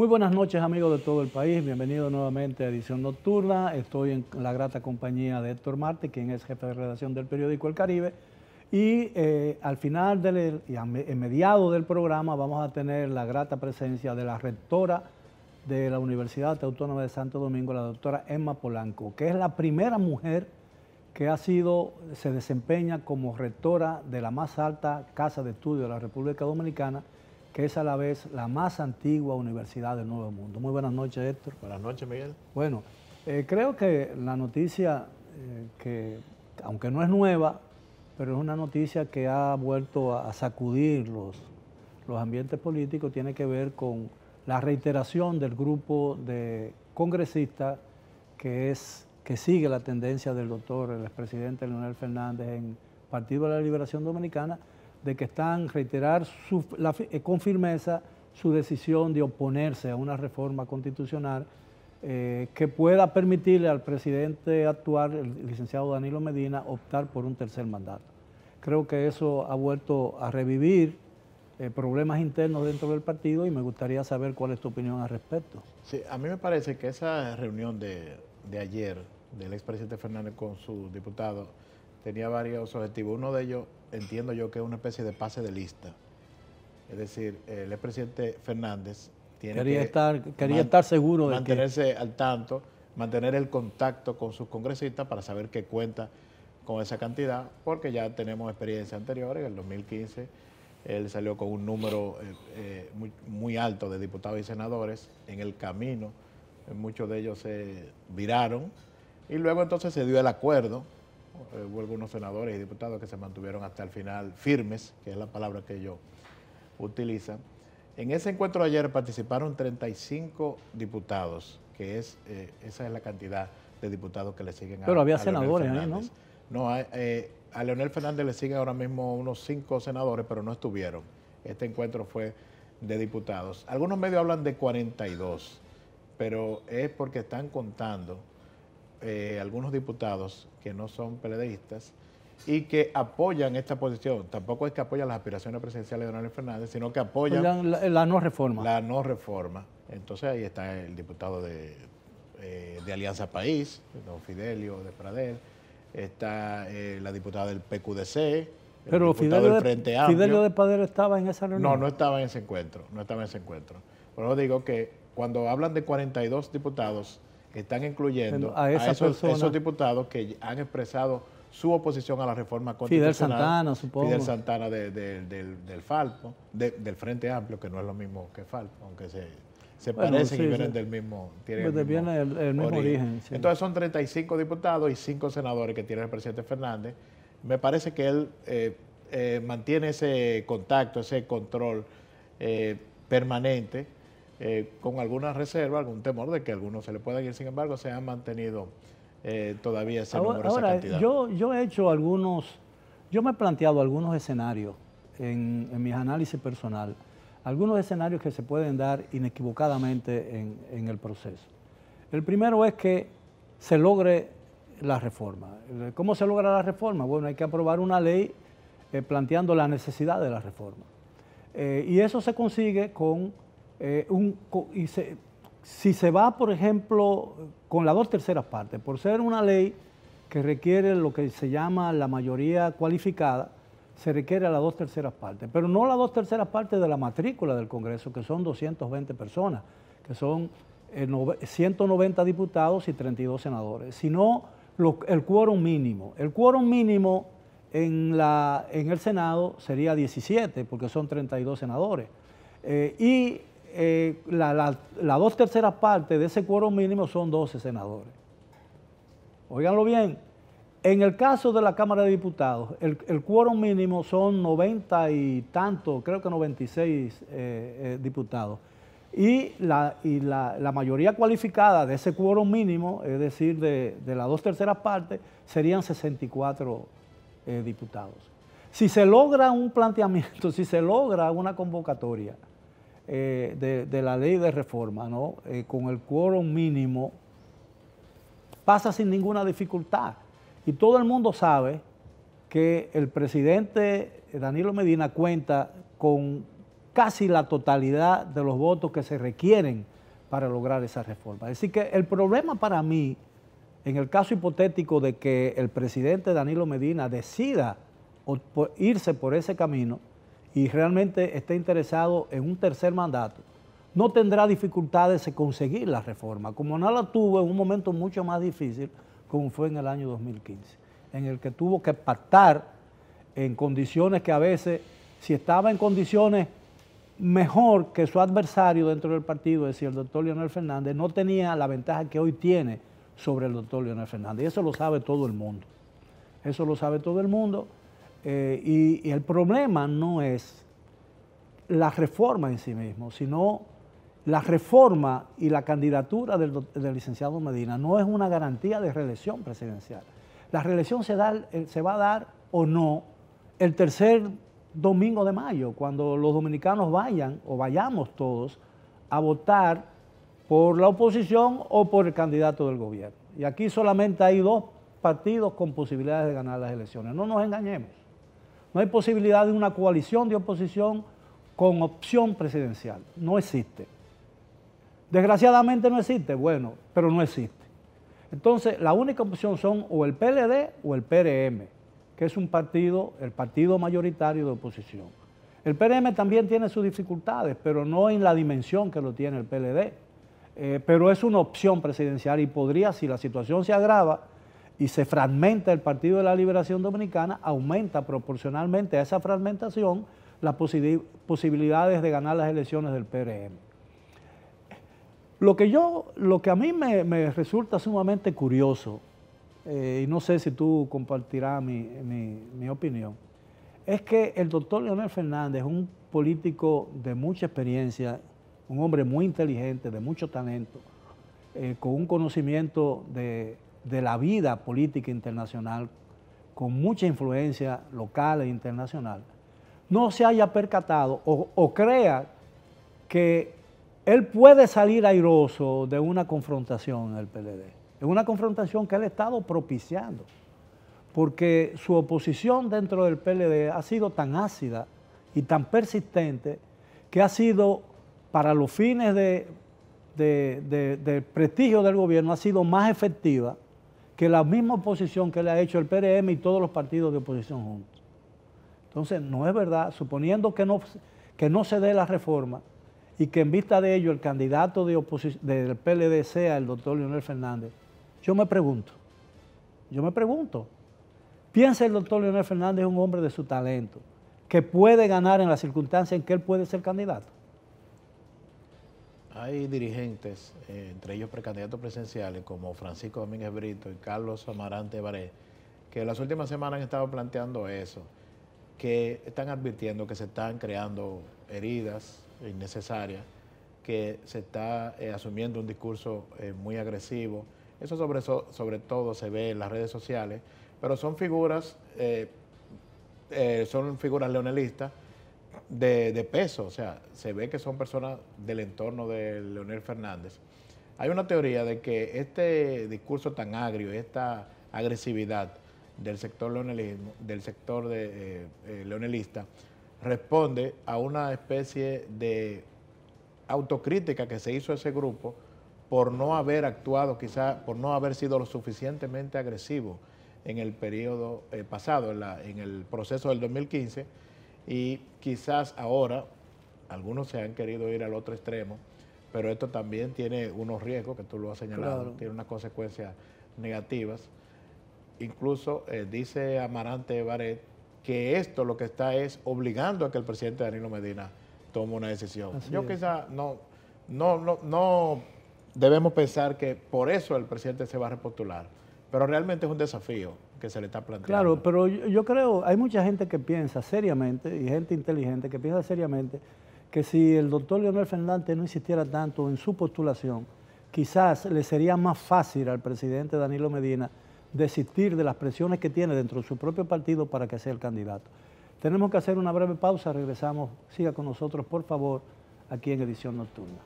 Muy buenas noches, amigos de todo el país. Bienvenidos nuevamente a Edición Nocturna. Estoy en la grata compañía de Héctor Marte, quien es jefe de redacción del periódico El Caribe. Y al final, en mediado del programa, vamos a tener la grata presencia de la rectora de la Universidad Autónoma de Santo Domingo, la doctora Emma Polanco, que es la primera mujer que se desempeña como rectora de la más alta casa de estudio de la República Dominicana, que es a la vez la más antigua universidad del Nuevo Mundo. Muy buenas noches, Héctor. Buenas noches, Miguel. Bueno, creo que la noticia, que aunque no es nueva, pero es una noticia que ha vuelto a sacudir los ambientes políticos, tiene que ver con la reiteración del grupo de congresistas que sigue la tendencia del doctor, el expresidente Leonel Fernández en Partido de la Liberación Dominicana, de que están reiterar con firmeza su decisión de oponerse a una reforma constitucional que pueda permitirle al presidente actual, el licenciado Danilo Medina, optar por un tercer mandato. Creo que eso ha vuelto a revivir problemas internos dentro del partido y me gustaría saber cuál es tu opinión al respecto. Sí, a mí me parece que esa reunión de ayer del expresidente Fernández con sus diputados tenía varios objetivos. Uno de ellos entiendo yo que es una especie de pase de lista. Es decir, el expresidente Fernández quería estar seguro de mantenerse al tanto, mantener el contacto con sus congresistas para saber que cuenta con esa cantidad, porque ya tenemos experiencias anteriores. En el 2015 él salió con un número muy alto de diputados y senadores. En el camino muchos de ellos se viraron y luego entonces se dio el acuerdo. Hubo algunos senadores y diputados que se mantuvieron hasta el final firmes, que es la palabra que ellos utilizan. En ese encuentro de ayer participaron 35 diputados, que esa es la cantidad de diputados que le siguen a Pero había a senadores ahí, ¿no? No, a Leonel Fernández le siguen ahora mismo unos 5 senadores, pero no estuvieron. Este encuentro fue de diputados. Algunos medios hablan de 42, pero es porque están contando algunos diputados que no son PLDistas y que apoyan esta posición. Tampoco es que apoyan las aspiraciones presidenciales de Leonel Fernández, sino que apoyan la no reforma. La no reforma. Entonces ahí está el diputado de Alianza País, don Fidelio de Pradel, está la diputada del PQDC, pero Fidelio de Pradel estaba en esa reunión. No estaba en ese encuentro, Por eso digo que cuando hablan de 42 diputados, están incluyendo a esos diputados que han expresado su oposición a la reforma constitucional. Fidel Santana, supongo. Fidel Santana del FALPO, del Frente Amplio, que no es lo mismo que FALPO, aunque se parecen y vienen del mismo, tienen el mismo origen. Sí. Entonces son 35 diputados y 5 senadores que tiene el presidente Fernández. Me parece que él mantiene ese contacto, ese control permanente, con alguna reserva, algún temor de que algunos se le puedan ir. Sin embargo, se han mantenido todavía ese número, esa cantidad. Yo he hecho yo me he planteado algunos escenarios en mis análisis personal, algunos escenarios que se pueden dar inequivocadamente en el proceso. El primero es que se logre la reforma. ¿Cómo se logra la reforma? Bueno, hay que aprobar una ley planteando la necesidad de la reforma. Y eso se consigue con si se va, por ejemplo, con las 2/3 partes, por ser una ley que requiere lo que se llama la mayoría cualificada, se requiere a las 2/3 partes, pero no las 2/3 partes de la matrícula del Congreso, que son 220 personas, que son 190 diputados y 32 senadores, sino el quórum mínimo. El quórum mínimo en el Senado sería 17, porque son 32 senadores. La 2/3 partes de ese quórum mínimo son 12 senadores. Óiganlo bien, en el caso de la Cámara de Diputados, el quórum mínimo son 90 y tanto, creo que 96 diputados. Y la mayoría cualificada de ese quórum mínimo, es decir, de las 2/3 partes, serían 64 diputados. Si se logra un planteamiento, si se logra una convocatoria de la ley de reforma, ¿no? Con el quórum mínimo, pasa sin ninguna dificultad. Y todo el mundo sabe que el presidente Danilo Medina cuenta con casi la totalidad de los votos que se requieren para lograr esa reforma. Es decir, que el problema para mí, en el caso hipotético de que el presidente Danilo Medina decida irse por ese camino y realmente esté interesado en un tercer mandato, no tendrá dificultades de conseguir la reforma, como no la tuvo en un momento mucho más difícil, como fue en el año 2015, en el que tuvo que pactar en condiciones que a veces, si estaba en condiciones mejor que su adversario dentro del partido, es decir, el doctor Leonel Fernández, no tenía la ventaja que hoy tiene sobre el doctor Leonel Fernández. Y eso lo sabe todo el mundo. Eso lo sabe todo el mundo. Y el problema no es la reforma en sí mismo, sino la reforma y la candidatura del licenciado Medina no es una garantía de reelección presidencial. La reelección se va a dar o no el tercer domingo de mayo, cuando los dominicanos vayan o vayamos todos a votar por la oposición o por el candidato del gobierno. Y aquí solamente hay dos partidos con posibilidades de ganar las elecciones. No nos engañemos. No hay posibilidad de una coalición de oposición con opción presidencial. No existe. Desgraciadamente no existe, bueno, pero no existe. Entonces, la única opción son o el PLD o el PRM, que es un partido, el partido mayoritario de oposición. El PRM también tiene sus dificultades, pero no en la dimensión que lo tiene el PLD. Pero es una opción presidencial y podría, si la situación se agrava y se fragmenta el Partido de la Liberación Dominicana, aumenta proporcionalmente a esa fragmentación las posibilidades de ganar las elecciones del PRM. Lo que a mí me resulta sumamente curioso, y no sé si tú compartirás mi opinión, es que el doctor Leonel Fernández es un político de mucha experiencia, un hombre muy inteligente, de mucho talento, con un conocimiento de la vida política internacional, con mucha influencia local e internacional, no se haya percatado o crea que él puede salir airoso de una confrontación en el PLD. Es una confrontación que él ha estado propiciando, porque su oposición dentro del PLD ha sido tan ácida y tan persistente que ha sido, para los fines de prestigio del gobierno, ha sido más efectiva que la misma oposición que le ha hecho el PRM y todos los partidos de oposición juntos. Entonces, no es verdad, suponiendo que no se dé la reforma, y que en vista de ello el candidato del PLD sea el doctor Leonel Fernández, yo me pregunto, ¿piensa el doctor Leonel Fernández un hombre de su talento, que puede ganar en las circunstancias en que él puede ser candidato? Hay dirigentes, entre ellos precandidatos presidenciales, como Francisco Domínguez Brito y Carlos Amarante Baré, que en las últimas semanas han estado planteando eso, que están advirtiendo que se están creando heridas innecesarias, que se está asumiendo un discurso muy agresivo. Eso sobre todo se ve en las redes sociales, pero son figuras leonelistas de peso, o sea, se ve que son personas del entorno de Leonel Fernández. Hay una teoría de que este discurso tan agrio, esta agresividad del sector leonelista, responde a una especie de autocrítica que se hizo a ese grupo por no haber actuado, quizá por no haber sido lo suficientemente agresivo en el periodo pasado, en el proceso del 2015, y quizás ahora algunos se han querido ir al otro extremo, pero esto también tiene unos riesgos, que tú lo has señalado, claro, tiene unas consecuencias negativas. Incluso dice Amarante Barret que esto lo que está es obligando a que el presidente Danilo Medina tome una decisión. Yo quizá no debemos pensar que por eso el presidente se va a repostular, pero realmente es un desafío que se le está planteando. Claro, pero yo creo, hay mucha gente que piensa seriamente, y gente inteligente que piensa seriamente, que si el doctor Leonel Fernández no insistiera tanto en su postulación, quizás le sería más fácil al presidente Danilo Medina desistir de las presiones que tiene dentro de su propio partido para que sea el candidato. Tenemos que hacer una breve pausa, regresamos, siga con nosotros por favor aquí en Edición Nocturna.